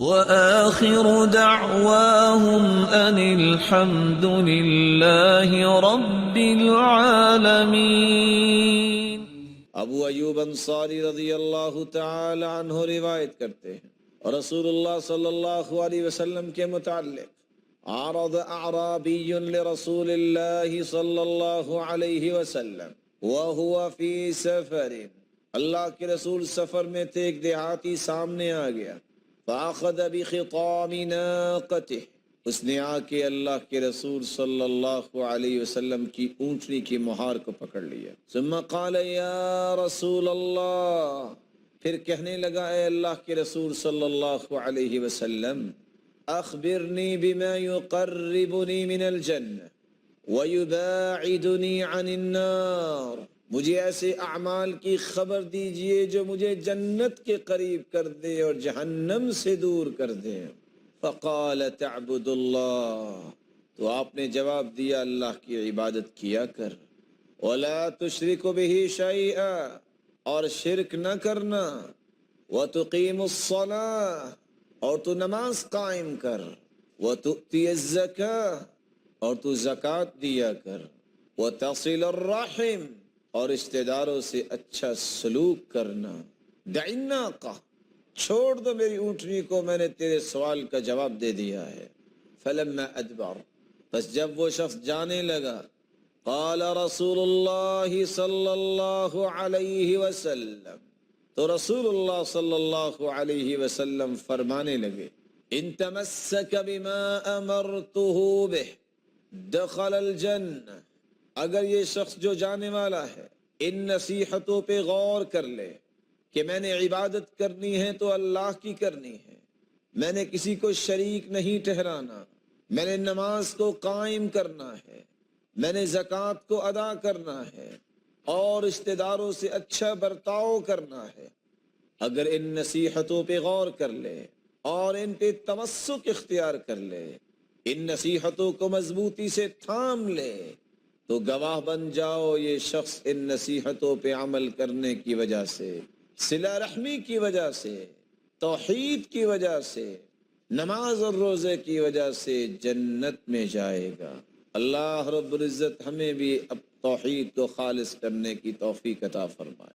وآخر دعواهم أن الحمد لله رب العالمين۔ ابو ایوب انصاری رضی اللہ تعالی عنہ روایت کرتے ہیں، رسول اللہ صلی اللہ علیہ وسلم کے متعلق، عرض اعرابی لرسول اللہ صلی اللہ علیہ وسلم وهو فی سفر، اللہ کے رسول سفر میں تھے، ایک دیہاتی سامنے آ گیا، فاخذ بخطام ناقته، اس نے آ کے اللہ کے رسول صلی اللہ علیہ وسلم کی اونٹنی کی مہار کو پکڑ لیا، ثم قال یا رسول اللہ، پھر کہنے لگا اے اللہ کے رسول صلی اللہ علیہ وسلم، اخبرنی بما یقربنی من الجنہ ویباعدنی عن النار، مجھے ایسے اعمال کی خبر دیجئے جو مجھے جنت کے قریب کر دے اور جہنم سے دور کر دے۔ فقال تعبد اللہ، تو آپ نے جواب دیا اللہ کی عبادت کیا کر، ولا تشرک بہ شیئا، اور شرک نہ کرنا، وتقیم الصلاۃ، اور تو نماز قائم کر، وتؤتی الزکاۃ، اور تو زکوٰۃ دیا کر، وتصل الرحم، اور رشتہ داروں سے اچھا سلوک کرنا، دع الناقہ، چھوڑ دو میری اونٹنی کو، میں نے تیرے سوال کا جواب دے دیا ہے۔ فلما ادبر، بس جب وہ شخص جانے لگا، قال رسول اللہ صلی اللہ علیہ وسلم، تو رسول اللہ صلی اللہ علیہ وسلم فرمانے لگے، ان تمسک بما امرته به دخل الجنہ، اگر یہ شخص جو جانے والا ہے ان نصیحتوں پہ غور کر لے کہ میں نے عبادت کرنی ہے تو اللہ کی کرنی ہے، میں نے کسی کو شریک نہیں ٹھہرانا، میں نے نماز کو قائم کرنا ہے، میں نے زکوٰۃ کو ادا کرنا ہے، اور رشتہ داروں سے اچھا برتاؤ کرنا ہے، اگر ان نصیحتوں پہ غور کر لے اور ان پہ تمسک اختیار کر لے، ان نصیحتوں کو مضبوطی سے تھام لے، تو گواہ بن جاؤ یہ شخص ان نصیحتوں پہ عمل کرنے کی وجہ سے، صلہ رحمی کی وجہ سے، توحید کی وجہ سے، نماز اور روزے کی وجہ سے جنت میں جائے گا۔ اللہ رب العزت ہمیں بھی اب توحید کو خالص کرنے کی توفیق عطا فرمائے۔